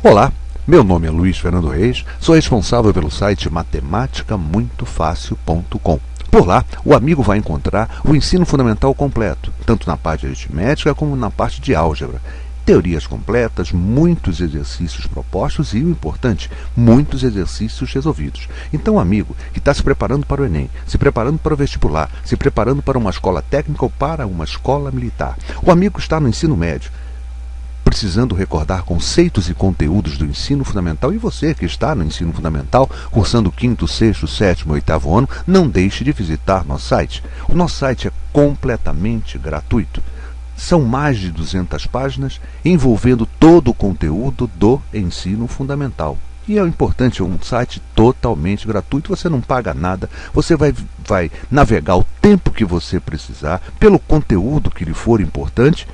Olá, meu nome é Luiz Fernando Reis, sou responsável pelo site matematicamuitofácil.com. Por lá, o amigo vai encontrar o ensino fundamental completo, tanto na parte de aritmética como na parte de álgebra. Teorias completas, muitos exercícios propostos e, o importante, muitos exercícios resolvidos. Então, amigo que está se preparando para o Enem, se preparando para o vestibular, se preparando para uma escola técnica ou para uma escola militar, o amigo que está no ensino médio, precisando recordar conceitos e conteúdos do ensino fundamental, e você que está no ensino fundamental, cursando o 5º, 6º, 7º e 8º ano, não deixe de visitar nosso site. O nosso site é completamente gratuito. São mais de 200 páginas envolvendo todo o conteúdo do ensino fundamental. E é importante, é um site totalmente gratuito, você não paga nada, você vai navegar o tempo que você precisar, pelo conteúdo que lhe for importante,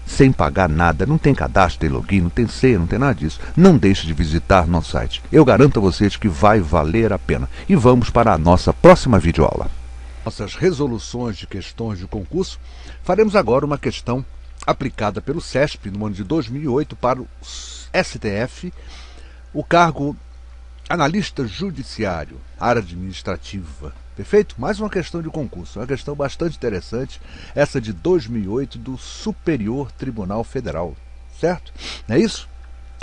sem pagar nada, não tem cadastro, tem login, não tem senha, não tem nada disso. Não deixe de visitar nosso site. Eu garanto a vocês que vai valer a pena. E vamos para a nossa próxima videoaula. Nossas resoluções de questões de concurso, faremos agora uma questão aplicada pelo CESP no ano de 2008 para o STF, o cargo analista judiciário, área administrativa. Perfeito? Mais uma questão de concurso, uma questão bastante interessante, essa de 2008 do Superior Tribunal Federal, certo? Não é isso?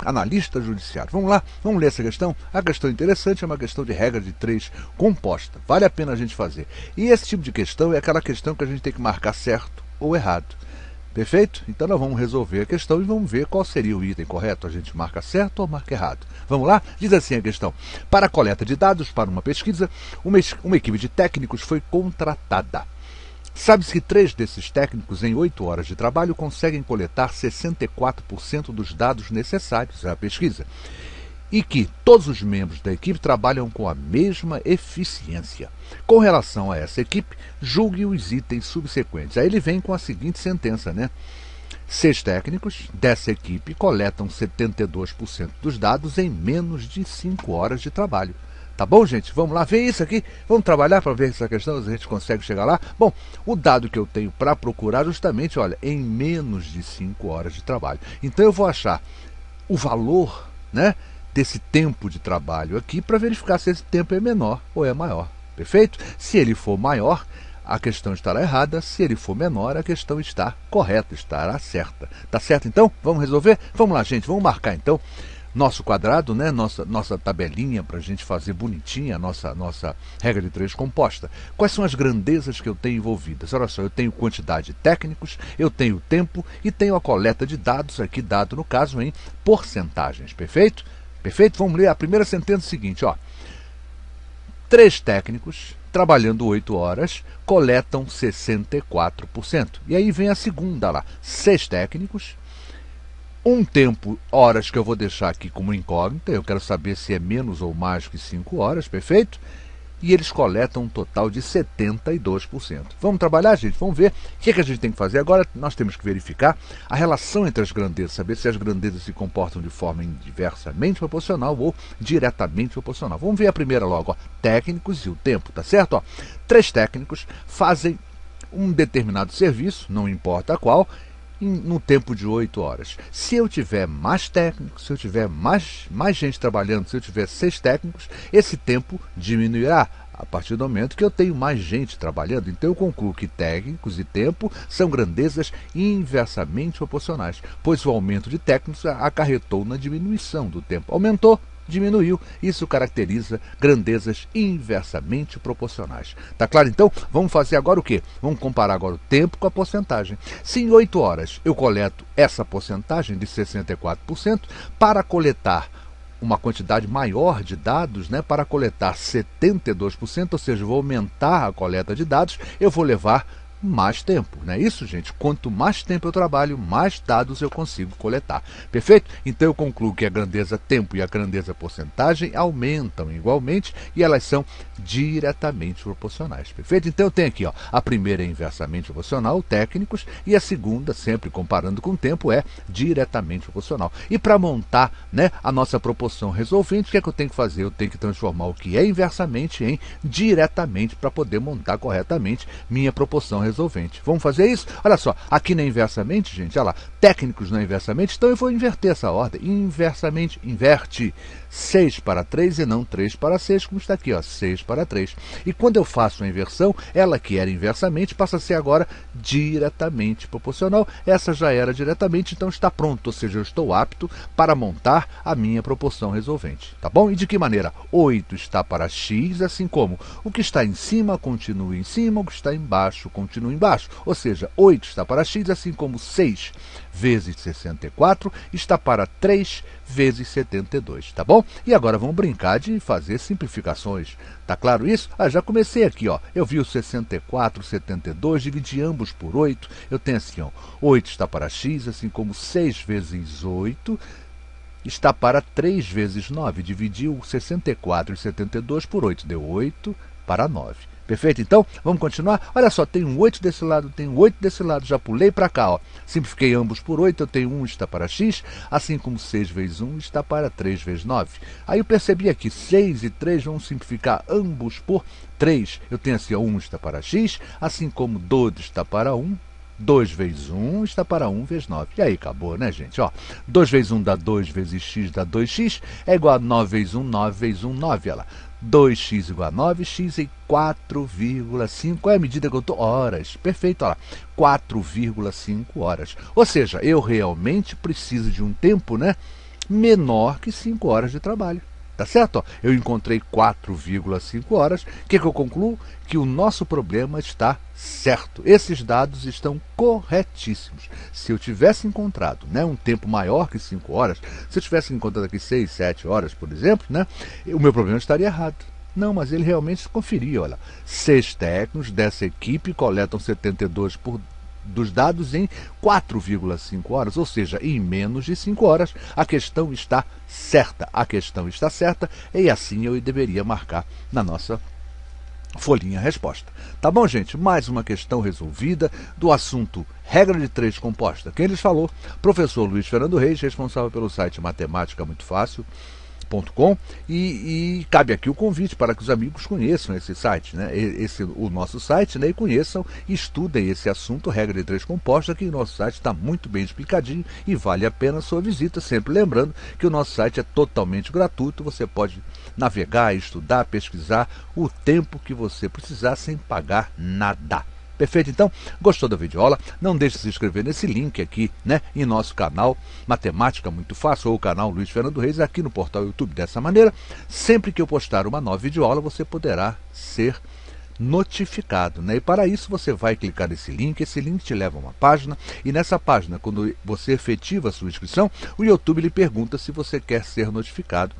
Analista judiciário. Vamos lá, vamos ler essa questão? A questão interessante é uma questão de regra de 3 composta, vale a pena a gente fazer. E esse tipo de questão é aquela questão que a gente tem que marcar certo ou errado. Perfeito? Então nós vamos resolver a questão e vamos ver qual seria o item correto. A gente marca certo ou marca errado. Vamos lá? Diz assim a questão. Para a coleta de dados para uma pesquisa, uma equipe de técnicos foi contratada. Sabe-se que 3 desses técnicos, em 8 horas de trabalho, conseguem coletar 64% dos dados necessários à pesquisa. E que todos os membros da equipe trabalham com a mesma eficiência. Com relação a essa equipe, julgue os itens subsequentes. Aí ele vem com a seguinte sentença, né? 6 técnicos dessa equipe coletam 72% dos dados em menos de 5 horas de trabalho. Tá bom, gente? Vamos lá ver isso aqui? Vamos trabalhar para ver essa questão, se a gente consegue chegar lá? Bom, o dado que eu tenho para procurar justamente, olha, em menos de 5 horas de trabalho. Então eu vou achar o valor, né, desse tempo de trabalho aqui para verificar se esse tempo é menor ou é maior. Perfeito? Se ele for maior, a questão estará errada. Se ele for menor, a questão está correta, estará certa. Tá certo então? Vamos resolver? Vamos lá, gente. Vamos marcar então nosso quadrado, né? Nossa tabelinha para a gente fazer bonitinha a nossa regra de 3 composta. Quais são as grandezas que eu tenho envolvidas? Olha só, eu tenho quantidade de técnicos, eu tenho tempo e tenho a coleta de dados, aqui dado no caso em porcentagens. Perfeito? Perfeito? Vamos ler a primeira sentença seguinte, ó. 3 técnicos, trabalhando 8 horas, coletam 64%. E aí vem a segunda lá. 6 técnicos, um tempo, horas, que eu vou deixar aqui como incógnita. Eu quero saber se é menos ou mais que 5 horas, perfeito? E eles coletam um total de 72%. Vamos trabalhar, gente? Vamos ver o que a gente tem que fazer. Agora nós temos que verificar a relação entre as grandezas, saber se as grandezas se comportam de forma inversamente proporcional ou diretamente proporcional. Vamos ver a primeira logo, ó. Técnicos e o tempo, tá certo? Ó, 3 técnicos fazem um determinado serviço, não importa qual, no tempo de 8 horas. Se eu tiver mais técnicos, se eu tiver mais gente trabalhando, se eu tiver 6 técnicos, esse tempo diminuirá a partir do momento que eu tenho mais gente trabalhando. Então eu concluo que técnicos e tempo são grandezas inversamente proporcionais, pois o aumento de técnicos acarretou na diminuição do tempo. Aumentou, diminuiu. Isso caracteriza grandezas inversamente proporcionais. Tá claro então? Vamos fazer agora o quê? Vamos comparar agora o tempo com a porcentagem. Se em 8 horas eu coleto essa porcentagem de 64%, para coletar uma quantidade maior de dados, né, para coletar 72%, ou seja, eu vou aumentar a coleta de dados, eu vou levar mais tempo, não é isso, gente? Quanto mais tempo eu trabalho, mais dados eu consigo coletar. Perfeito? Então eu concluo que a grandeza tempo e a grandeza porcentagem aumentam igualmente e elas são diretamente proporcionais. Perfeito? Então eu tenho aqui, ó, a primeira é inversamente proporcional, técnicos, e a segunda, sempre comparando com o tempo, é diretamente proporcional. E para montar, né, a nossa proporção resolvente, o que é que eu tenho que fazer? Eu tenho que transformar o que é inversamente em diretamente para poder montar corretamente minha proporção resolvente. resolvente. Vamos fazer isso? Olha só, aqui na inversamente, gente, olha lá, técnicos na inversamente, então eu vou inverter essa ordem. Inversamente, inverte 6 para 3 e não 3 para 6, como está aqui, ó, 6 para 3. E quando eu faço a inversão, ela que era inversamente passa a ser agora diretamente proporcional. Essa já era diretamente, então está pronto, ou seja, eu estou apto para montar a minha proporção resolvente. Tá bom? E de que maneira? 8 está para x, assim como o que está em cima continua em cima, o que está embaixo continua embaixo. Ou seja, 8 está para x, assim como 6 vezes 64 está para 3 vezes 72, tá bom? E agora vamos brincar de fazer simplificações. Tá claro isso? Já comecei aqui, ó. Eu vi o 64, 72, dividi ambos por 8. Eu tenho assim, ó, 8 está para x, assim como 6 vezes 8 está para 3 vezes 9. Dividi o 64 e 72 por 8, deu 8 para 9. Perfeito? Então, vamos continuar? Olha só, tem um 8 desse lado, tem um 8 desse lado, já pulei para cá, ó. Simplifiquei ambos por 8, eu tenho 1 está para x, assim como 6 vezes 1 está para 3 vezes 9. Aí eu percebi aqui, 6 e 3 vão simplificar ambos por 3. Eu tenho assim, ó, 1 está para x, assim como 2 está para 1. 2 vezes 1 está para 1 vezes 9. E aí acabou, né, gente? Ó, 2 vezes 1 dá 2 vezes x dá 2x, é igual a 9 vezes 1, 9 vezes 1, 9. Olha lá. 2x igual a 9, x em 4,5. Qual é a medida que eu estou? Horas. Perfeito, olha lá. 4,5 horas. Ou seja, eu realmente preciso de um tempo, né, menor que 5 horas de trabalho. Tá certo? Ó, eu encontrei 4,5 horas. O que eu concluo? Que o nosso problema está certo. Esses dados estão corretíssimos. Se eu tivesse encontrado, né, um tempo maior que 5 horas, se eu tivesse encontrado aqui 6, 7 horas, por exemplo, né, o meu problema estaria errado. Não, mas ele realmente conferia. Olha, 6 técnicos dessa equipe coletam 72 dos dados em 4,5 horas, ou seja, em menos de 5 horas. A questão está certa. A questão está certa e assim eu deveria marcar na nossa folhinha resposta. Tá bom, gente? Mais uma questão resolvida do assunto regra de 3 composta. Quem lhes falou? Professor Luiz Fernando Reis, responsável pelo site Matemática Muito Fácil. E cabe aqui o convite para que os amigos conheçam esse site, né? O nosso site, né? E conheçam e estudem esse assunto, regra de 3 composta, que o nosso site está muito bem explicadinho e vale a pena a sua visita, sempre lembrando que o nosso site é totalmente gratuito, você pode navegar, estudar, pesquisar o tempo que você precisar sem pagar nada. Perfeito? Então, gostou da videoaula? Não deixe de se inscrever nesse link aqui, né, em nosso canal Matemática Muito Fácil, ou o canal Luiz Fernando Reis, aqui no portal YouTube. Dessa maneira, sempre que eu postar uma nova videoaula, você poderá ser notificado, né? E para isso você vai clicar nesse link, esse link te leva a uma página, e nessa página, quando você efetiva a sua inscrição, o YouTube lhe pergunta se você quer ser notificado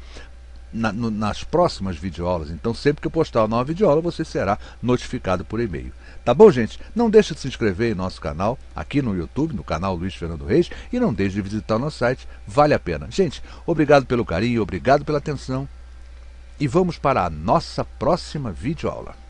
nas próximas videoaulas. Então, sempre que eu postar uma nova videoaula, você será notificado por e-mail. Tá bom, gente? Não deixe de se inscrever em nosso canal, aqui no YouTube, no canal Luiz Fernando Reis, e não deixe de visitar o nosso site, vale a pena. Gente, obrigado pelo carinho, obrigado pela atenção, e vamos para a nossa próxima videoaula.